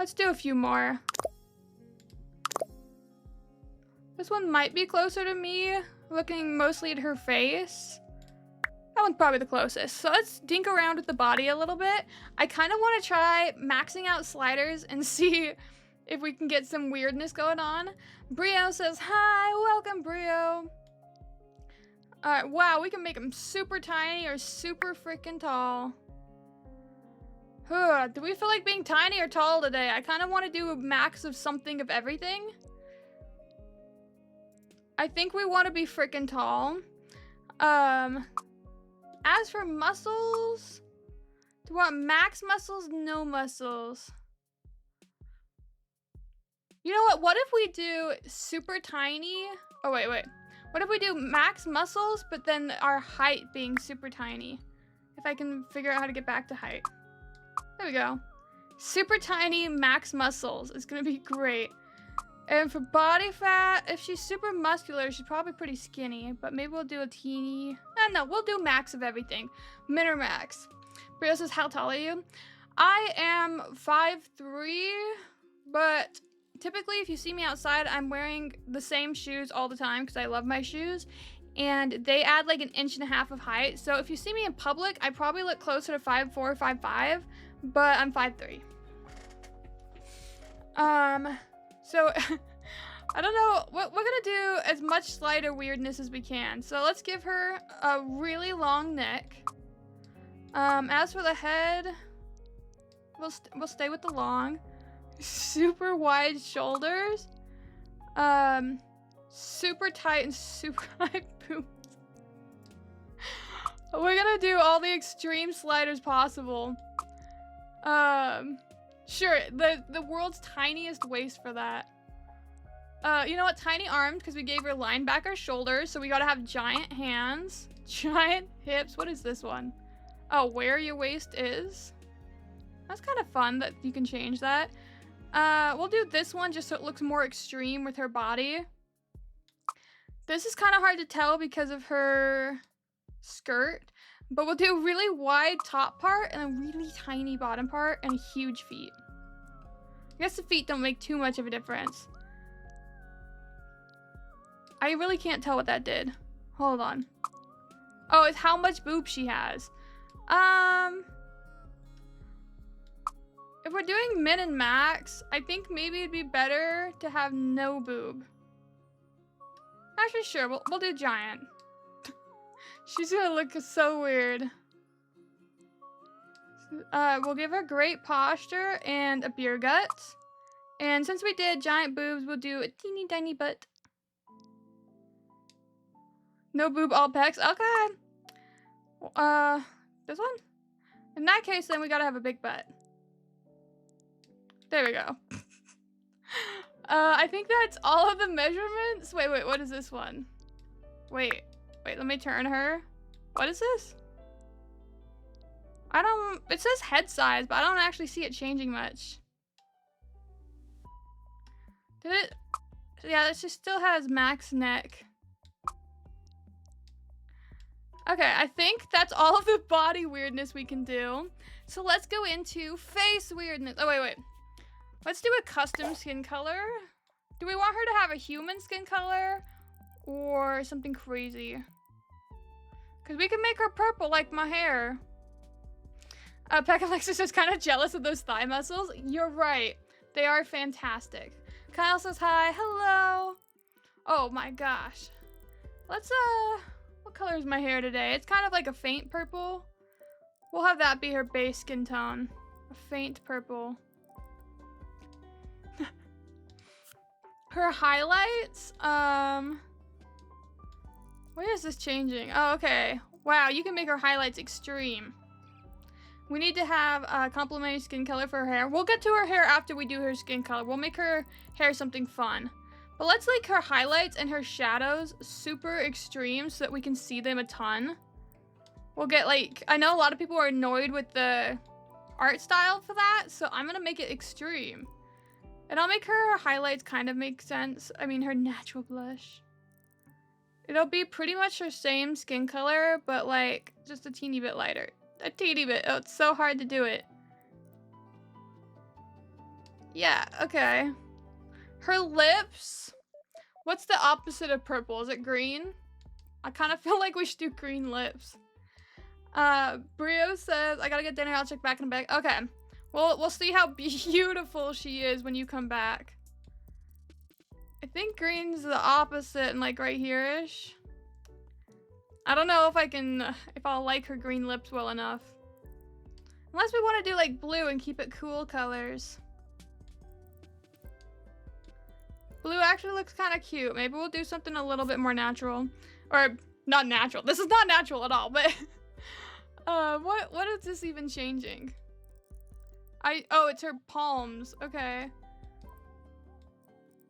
Let's do a few more. This one might be closer to me, looking mostly at her face. That one's probably the closest. So let's dink around with the body a little bit. I kind of want to try maxing out sliders and see if we can get some weirdness going on. Brio says, hi, welcome, Brio. Alright, wow, we can make them super tiny or super freaking tall. Do we feel like being tiny or tall today? I kind of want to do a max of something of everything. I think we want to be freaking tall. As for muscles, do we want max muscles? No muscles. You know what? What if we do super tiny? Oh, wait. What if we do max muscles, but then our height being super tiny? If I can figure out how to get back to height. There we go. Super tiny max muscles is gonna be great. And for body fat, if she's super muscular, she's probably pretty skinny. But maybe we'll do a teeny... No, we'll do max of everything. Min or max. Brio says, how tall are you? I am 5'3", but typically if you see me outside, I'm wearing the same shoes all the time because I love my shoes. And they add like 1.5 inches of height. So if you see me in public, I probably look closer to 5'4", 5'5", but I'm 5'3". So, I don't know, we're gonna do as much slider weirdness as we can. So let's give her a really long neck. As for the head, we'll stay with the long. Super wide shoulders. Super tight and super high boobs. We're gonna do all the extreme sliders possible. Sure, the world's tiniest waist for that. You know what? Tiny arms, because we gave her linebacker shoulders, so we gotta have giant hands, giant hips. What is this one? Oh, where your waist is? That's kind of fun that you can change that. We'll do this one just so it looks more extreme with her body. This is kind of hard to tell because of her skirt, but we'll do a really wide top part and a really tiny bottom part and huge feet. I guess the feet don't make too much of a difference. I really can't tell what that did. Hold on. Oh, it's how much boob she has. If we're doing min and max, I think maybe it'd be better to have no boob. Actually, sure, we'll do giant. She's gonna look so weird. We'll give her great posture and a beer gut. And since we did giant boobs, we'll do a teeny tiny butt. No boob, all pecs. Okay. This one? In that case, then we gotta have a big butt. There we go. I think that's all of the measurements. Wait, what is this one? Wait, let me turn her. What is this? It says head size, but I don't actually see it changing much. Did it? Yeah, she still has max neck. Okay, I think that's all of the body weirdness we can do. So let's go into face weirdness. Oh, wait. Let's do a custom skin color. Do we want her to have a human skin color or something crazy? Because we can make her purple like my hair. Pekka Alexis is kind of jealous of those thigh muscles. You're right. They are fantastic. Kyle says hi. Hello. Oh my gosh. Let's, what color is my hair today? It's kind of like a faint purple. We'll have that be her base skin tone. A faint purple. Her highlights, where is this changing? Oh, okay. Wow, you can make her highlights extreme. We need to have a complementary skin color for her hair. We'll get to her hair after we do her skin color. We'll make her hair something fun. But let's make her highlights and her shadows super extreme so that we can see them a ton. We'll get like, I know a lot of people are annoyed with the art style for that, so I'm gonna make it extreme. And I'll make her highlights kind of make sense. I mean, her natural blush. It'll be pretty much her same skin color, but like just a teeny bit lighter. A teeny bit. Oh, it's so hard to do it. Yeah, okay. Her lips. What's the opposite of purple? Is it green? I kind of feel like we should do green lips. Brio says, I gotta get dinner. I'll check back in a bit. Okay. Well, we'll see how beautiful she is when you come back. I think green's the opposite and like right here-ish. I don't know if I'll like her green lips well enough. Unless we want to do like blue and keep it cool colors. Blue actually looks kind of cute. Maybe we'll do something a little bit more natural. Or, not natural. This is not natural at all, but... what is this even changing? Oh, it's her palms. Okay.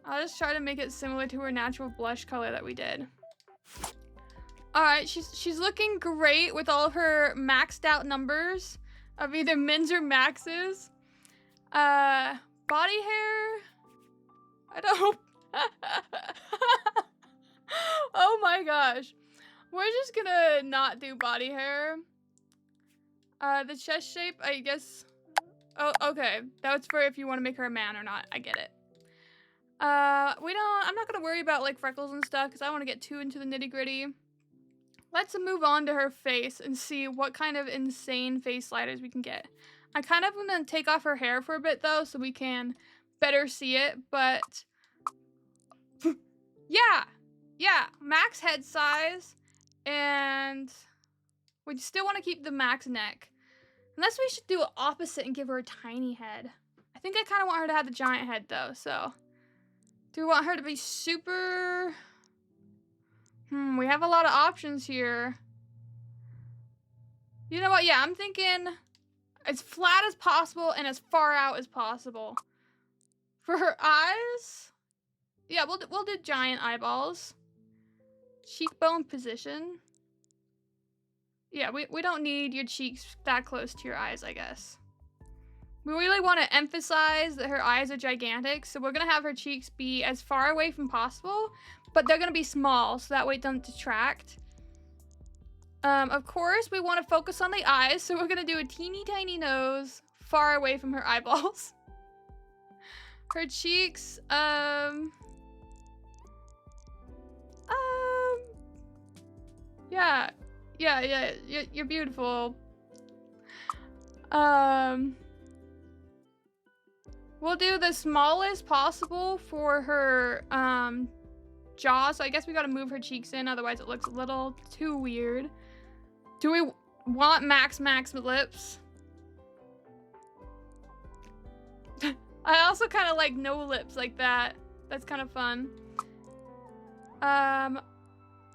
I'll just try to make it similar to her natural blush color that we did. Alright, she's looking great with all of her maxed out numbers of either mins or maxes. Body hair... I don't... Oh my gosh. We're just gonna not do body hair. The chest shape, I guess... Oh, okay. That's for if you want to make her a man or not. I get it. I'm not gonna worry about like freckles and stuff because I don't want to get too into the nitty gritty. Let's move on to her face and see what kind of insane face sliders we can get. I kind of want to take off her hair for a bit though so we can better see it, but yeah, max head size, and we still want to keep the max neck. Unless we should do it opposite and give her a tiny head. I think I kind of want her to have the giant head though, so. Do we want her to be super... we have a lot of options here. You know what? Yeah, I'm thinking as flat as possible and as far out as possible. For her eyes, yeah, we'll do giant eyeballs. Cheekbone position. Yeah, we don't need your cheeks that close to your eyes, I guess. We really want to emphasize that her eyes are gigantic, so we're going to have her cheeks be as far away from possible, but they're going to be small, so that way it doesn't detract. Of course, we want to focus on the eyes, so we're going to do a teeny tiny nose far away from her eyeballs. Her cheeks, yeah, you're beautiful. We'll do the smallest possible for her, jaw, so I guess we gotta move her cheeks in, otherwise it looks a little too weird. Do we want max lips? I also kind of like no lips like that. That's kind of fun.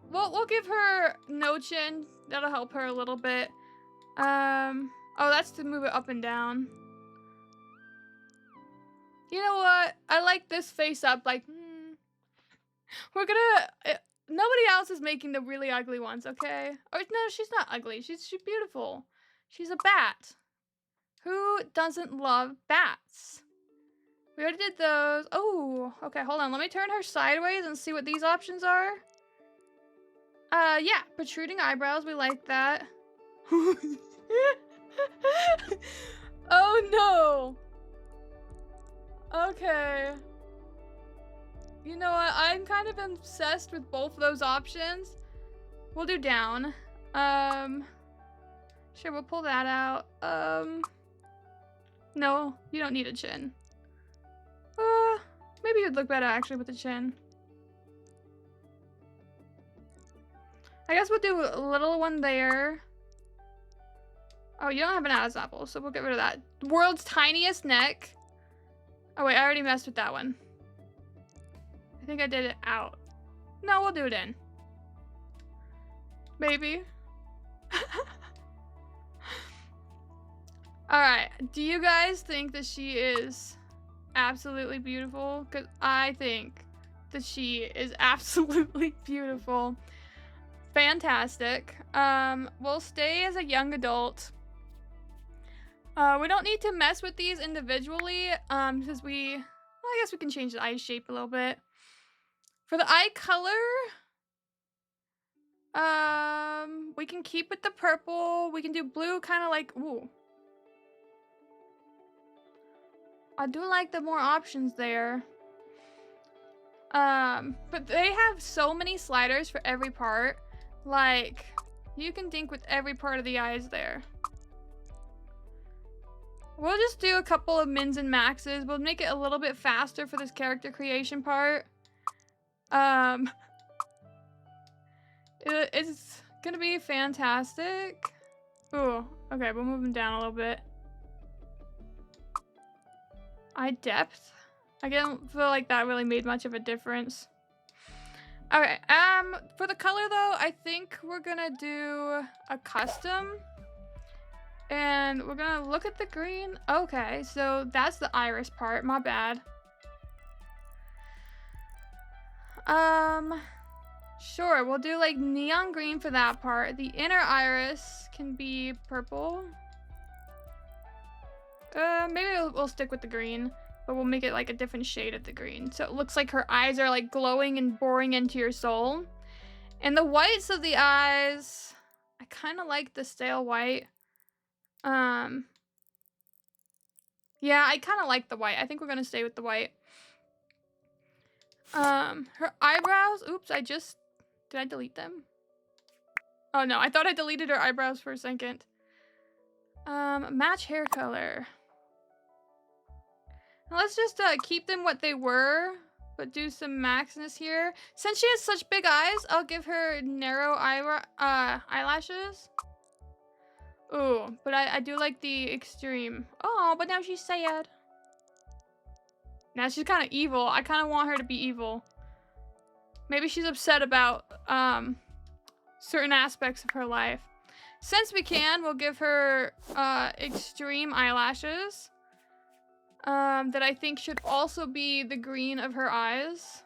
We'll give her no chin. That'll help her a little bit. Oh, that's to move it up and down. You know what? I like this face up, like, we're gonna... nobody else is making the really ugly ones, okay? Or, no, she's not ugly. She's beautiful. She's a bat. Who doesn't love bats? We already did those. Oh, okay, hold on. Let me turn her sideways and see what these options are. Yeah, protruding eyebrows. We like that. Oh, no. Okay. You know what? I'm kind of obsessed with both of those options. We'll do down. Sure, we'll pull that out. No, you don't need a chin. Maybe you'd look better actually with a chin. I guess we'll do a little one there. Oh, you don't have an Adam's apple, so we'll get rid of that. World's tiniest neck. Oh wait, I already messed with that one. I think I did it out. No, we'll do it in. Maybe. Alright, do you guys think that she is absolutely beautiful? Because I think that she is absolutely beautiful. Fantastic. We'll stay as a young adult. We don't need to mess with these individually, because well, I guess we can change the eye shape a little bit. For the eye color, we can keep with the purple. We can do blue, kind of like, ooh. I do like the more options there. But they have so many sliders for every part. Like, you can dink with every part of the eyes there. We'll just do a couple of mins and maxes. We'll make it a little bit faster for this character creation part. It's gonna be fantastic. Ooh, okay, we'll move them down a little bit. Eye depth. I don't feel like that really made much of a difference. Okay, for the color though, I think we're gonna do a custom. And we're gonna look at the green. Okay, so that's the iris part, my bad. Sure, we'll do like neon green for that part. The inner iris can be purple. Maybe we'll stick with the green, but we'll make it like a different shade of the green. So it looks like her eyes are like glowing and boring into your soul. And the whites of the eyes, I kind of like the stale white. Yeah, I kind of like the white. I think we're gonna stay with the white. Her eyebrows, oops, did I delete them? Oh no, I thought I deleted her eyebrows for a second. Match hair color. Now let's just keep them what they were, but do some maxness here. Since she has such big eyes, I'll give her narrow eyelashes. Ooh, but I do like the extreme. Oh, but now she's sad. Now she's kind of evil. I kind of want her to be evil. Maybe she's upset about certain aspects of her life. Since we can, we'll give her extreme eyelashes. That I think should also be the green of her eyes.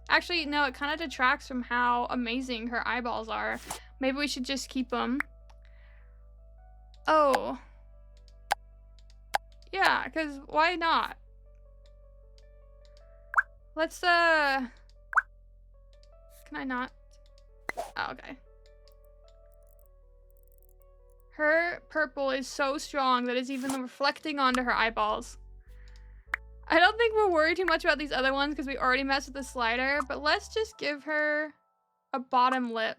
Actually, no, it kind of detracts from how amazing her eyeballs are. Maybe we should just keep them. Oh. Yeah, because why not? Let's, can I not? Oh, okay. Her purple is so strong that it's even reflecting onto her eyeballs. I don't think we'll worry too much about these other ones because we already messed with the slider, but let's just give her a bottom lip.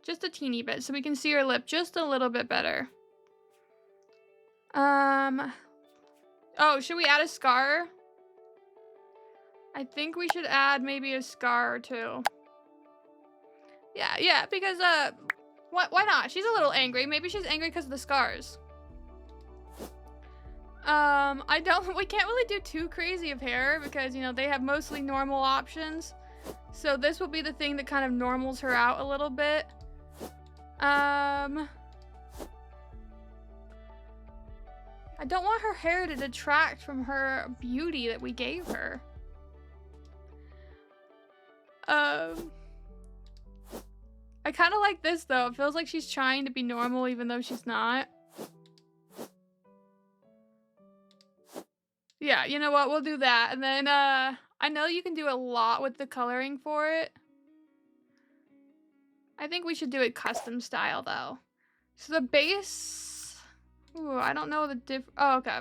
Just a teeny bit so we can see her lip just a little bit better. Oh, should we add a scar? I think we should add maybe a scar or two. Yeah, because, why not? She's a little angry. Maybe she's angry because of the scars. We can't really do too crazy of hair because, you know, they have mostly normal options. So this will be the thing that kind of normals her out a little bit. I don't want her hair to detract from her beauty that we gave her. I kind of like this though. It feels like she's trying to be normal even though she's not. Yeah, you know what? We'll do that. And then, I know you can do a lot with the coloring for it. I think we should do it custom style though. So the base... Ooh, I don't know the oh, okay.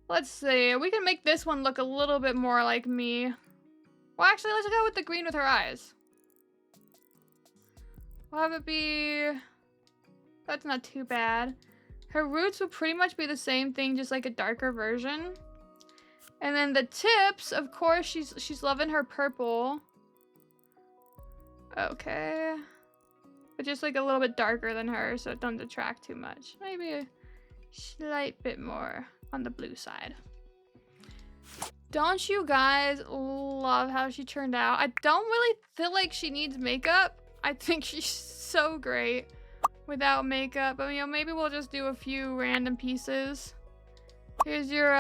Let's see. We can make this one look a little bit more like me. Well, actually, let's go with the green with her eyes. We'll have it be... That's not too bad. Her roots will pretty much be the same thing, just like a darker version. And then the tips, of course, she's loving her purple. Okay. But just like a little bit darker than her, so it doesn't detract too much. Maybe a slight bit more on the blue side. Don't you guys love how she turned out? I don't really feel like she needs makeup. I think she's so great without makeup. But, you know, maybe we'll just do a few random pieces. Here's your,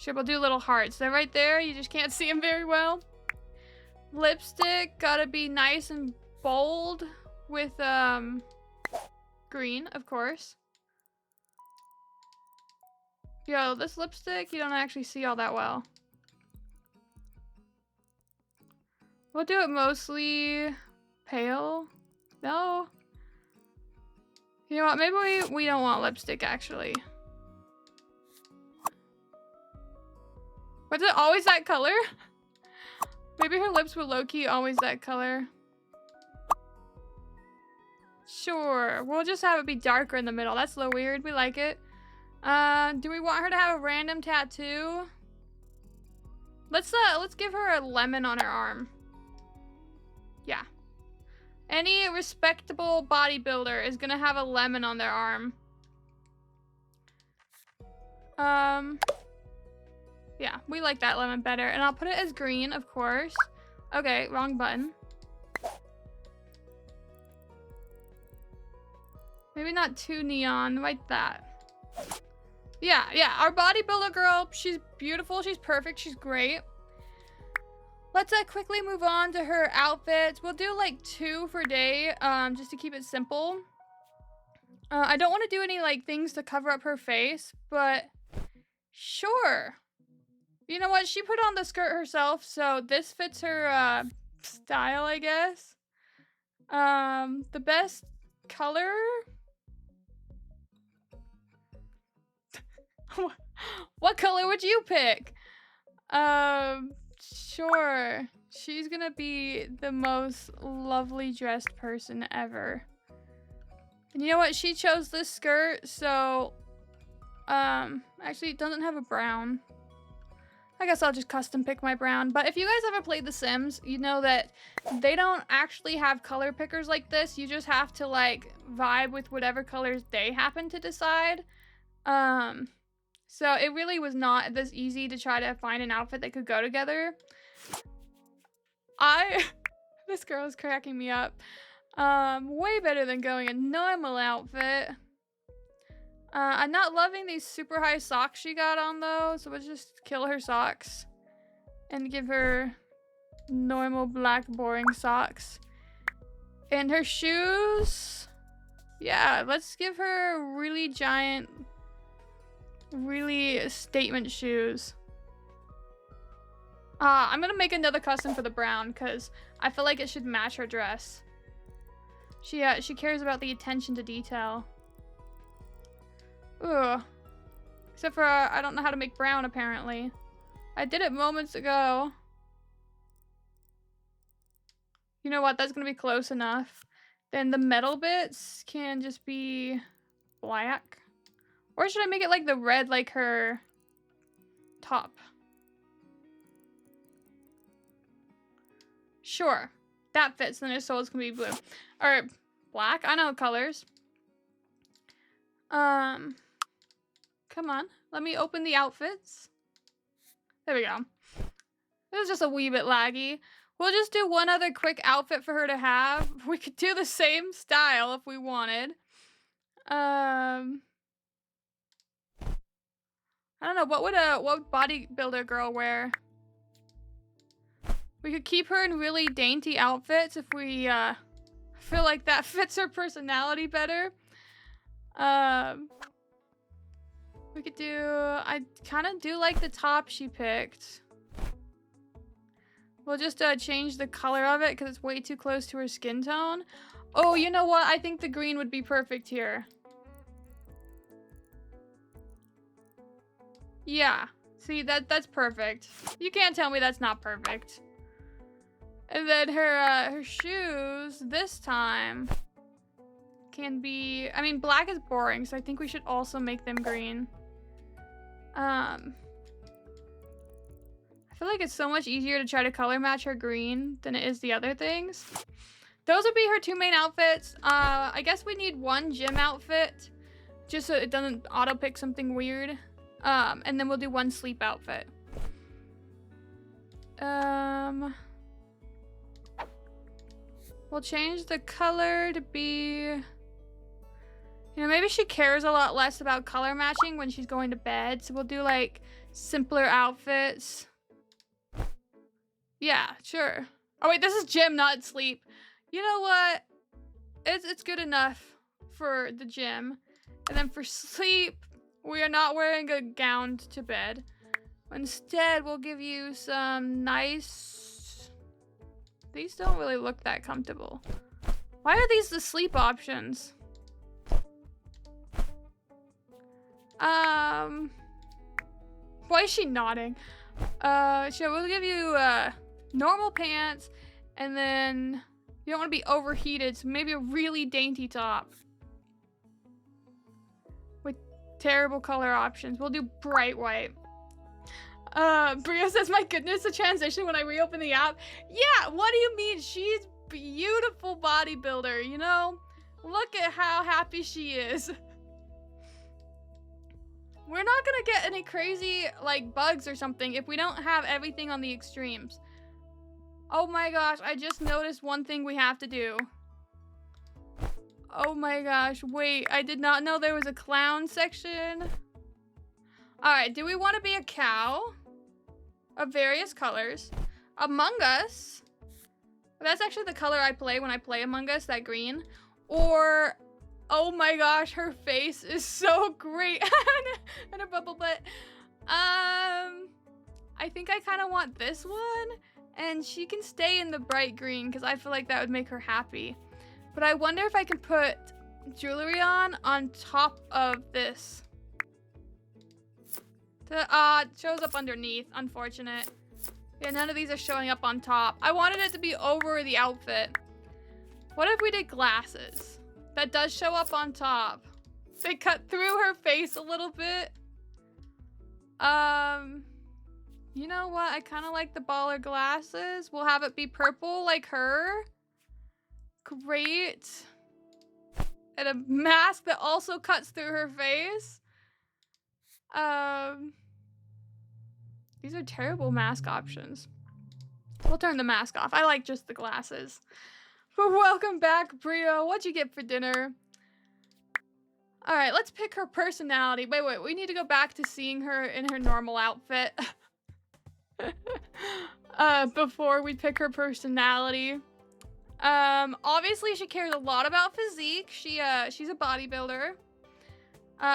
Sure, we'll do little hearts. They're right there. You just can't see them very well. Lipstick, gotta be nice and bold with, green, of course. Yo, this lipstick, you don't actually see all that well. We'll do it mostly pale. No. You know what? Maybe we don't want lipstick, actually. Was it always that color? Maybe her lips were low-key always that color. Sure. We'll just have it be darker in the middle. That's a little weird. We like it. Do we want her to have a random tattoo? Let's give her a lemon on her arm. Yeah. Any respectable bodybuilder is gonna have a lemon on their arm. Yeah, we like that lemon better. And I'll put it as green, of course. Okay, wrong button. Maybe not too neon, like that. Yeah, our bodybuilder girl, she's beautiful, she's perfect, she's great. Let's quickly move on to her outfits. We'll do like 2 per day, just to keep it simple. I don't want to do any like things to cover up her face, but sure. You know what? She put on the skirt herself, so this fits her style, I guess. The best color? What color would you pick? Sure. She's gonna be the most lovely dressed person ever. And you know what? She chose this skirt, so actually it doesn't have a brown. I guess I'll just custom pick my brown. But if you guys ever played The Sims, you know that they don't actually have color pickers like this. You just have to like vibe with whatever colors they happen to decide. So it really was not this easy to try to find an outfit that could go together. This girl is cracking me up. Way better than going a normal outfit. I'm not loving these super high socks she got on though, so let's just kill her socks and give her normal black boring socks. And her shoes, yeah, let's give her really giant, really statement shoes. I'm gonna make another custom for the brown because I feel like it should match her dress. She cares about the attention to detail. Ugh. Except for I don't know how to make brown apparently. I did it moments ago. You know what? That's gonna be close enough. Then the metal bits can just be black. Or should I make it like the red like her top? Sure. That fits. Then her soles can be blue. Or black. I know colors. Come on. Let me open the outfits. There we go. It was just a wee bit laggy. We'll just do one other quick outfit for her to have. We could do the same style if we wanted. I don't know. What would bodybuilder girl wear? We could keep her in really dainty outfits if we feel like that fits her personality better. We could do, I kind of do like the top she picked. We'll just change the color of it because it's way too close to her skin tone. Oh, you know what? I think the green would be perfect here. Yeah. See, that's perfect. You can't tell me that's not perfect. And then her shoes this time can be, I mean, black is boring, so I think we should also make them green. I feel like it's so much easier to try to color match her green than it is the other things. Those would be her 2 main outfits. I guess we need 1 gym outfit just so it doesn't auto pick something weird. And then we'll do 1 sleep outfit. We'll change the color to be, you know, maybe she cares a lot less about color matching when she's going to bed. So we'll do like simpler outfits. Yeah, sure. Oh wait, this is gym, not sleep. You know what? It's good enough for the gym. And then for sleep, we are not wearing a gown to bed. Instead, we'll give you some nice... These don't really look that comfortable. Why are these the sleep options? Why is she nodding? We'll give you normal pants, and then you don't want to be overheated, so maybe a really dainty top with terrible color options. We'll do bright white. Bria says, my goodness, the transition when I reopen the app. Yeah, what do you mean? She's beautiful bodybuilder, you know? Look at how happy she is. We're not gonna get any crazy, like, bugs or something if we don't have everything on the extremes. Oh my gosh, I just noticed one thing we have to do. Oh my gosh, wait, I did not know there was a clown section. Alright, do we want to be a cow? Of various colors. Among Us. That's actually the color I play when I play Among Us, that green. Or, oh my gosh, her face is so great. And her bubble butt. I think I kind of want this one. And she can stay in the bright green because I feel like that would make her happy. But I wonder if I can put jewelry on top of this. It shows up underneath. Unfortunate. Yeah, none of these are showing up on top. I wanted it to be over the outfit. What if we did glasses? That does show up on top. They cut through her face a little bit. You know what? I kind of like the baller glasses. We'll have it be purple like her. Great. And a mask that also cuts through her face. These are terrible mask options. We'll turn the mask off. I like just the glasses. Welcome back, Brio. What'd you get for dinner? Alright, let's pick her personality. Wait, we need to go back to seeing her in her normal outfit. Before we pick her personality. Obviously she cares a lot about physique. She's a bodybuilder.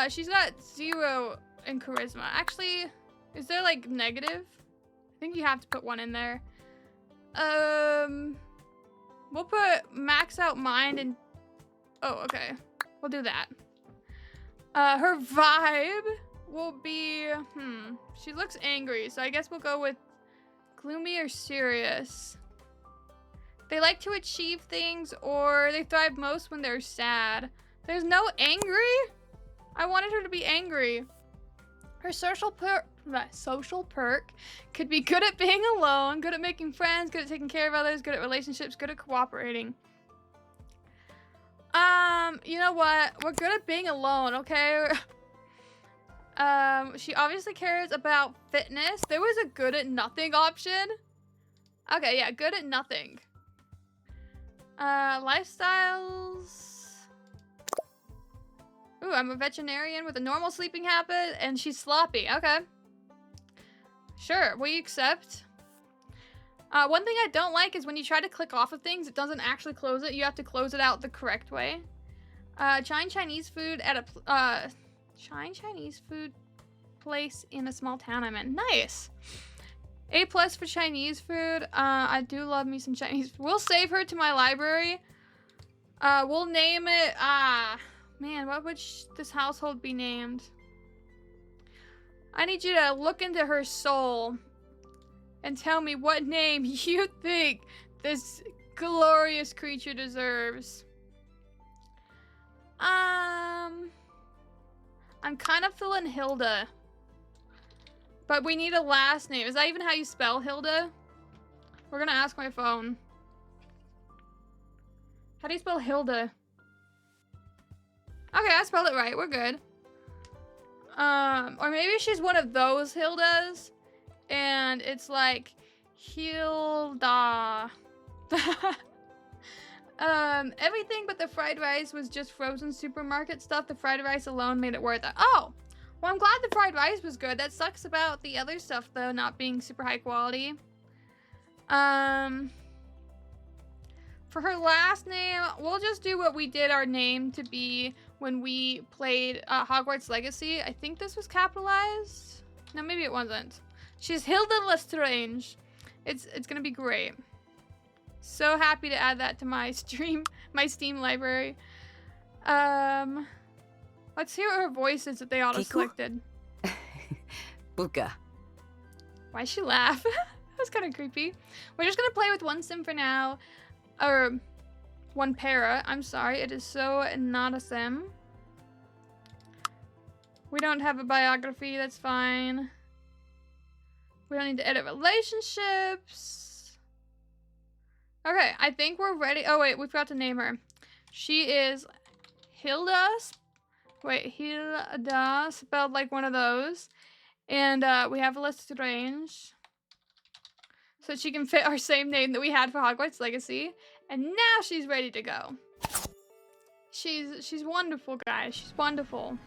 She's got 0 in charisma. Actually, is there like negative? I think you have to put 1 in there. We'll put max out mind and... Oh, okay. We'll do that. Her vibe will be... She looks angry, so I guess we'll go with gloomy or serious. They like to achieve things, or they thrive most when they're sad. There's no angry? I wanted her to be angry. Her social perk could be good at being alone, good at making friends, good at taking care of others, good at relationships, good at cooperating. You know what? We're good at being alone, okay? She obviously cares about fitness. There was a good at nothing option. Okay, yeah, good at nothing. Lifestyles. Ooh, I'm a veterinarian with a normal sleeping habit, and she's sloppy. Okay. Sure, we accept. One thing I don't like is when you try to click off of things, it doesn't actually close it. You have to close it out the correct way. China Chinese food at a China Chinese food place in a small town I'm in. Nice. A+ for Chinese food. I do love me some Chinese. We'll save her to my library. We'll name it. Man, what would this household be named? I need you to look into her soul and tell me what name you think this glorious creature deserves. I'm kind of feeling Hilda. But we need a last name. Is that even how you spell Hilda? We're gonna ask my phone. How do you spell Hilda? Okay, I spelled it right. We're good. Or maybe she's one of those Hildas. And it's like Hilda. Everything but the fried rice was just frozen supermarket stuff. The fried rice alone made it worth it. Oh! Well, I'm glad the fried rice was good. That sucks about the other stuff, though, not being super high quality. For her last name, we'll just do what we did our name to be when we played Hogwarts Legacy. I think this was capitalized. No, maybe it wasn't. She's Hilda Lestrange. It's gonna be great. So happy to add that to my Steam library. Let's hear what her voice is that they auto-selected. Buka. Why'd she laugh? That was kind of creepy. We're just gonna play with one sim for now. Or one para. I'm sorry, it is so not a sim. We don't have a biography, that's fine. We don't need to edit relationships. Okay, I think we're ready. Oh wait, we forgot to name her. She is Hilda. Wait, Hilda, spelled like one of those. And we have Lestrange. So she can fit our same name that we had for Hogwarts Legacy. And now she's ready to go. She's wonderful, guys. She's wonderful.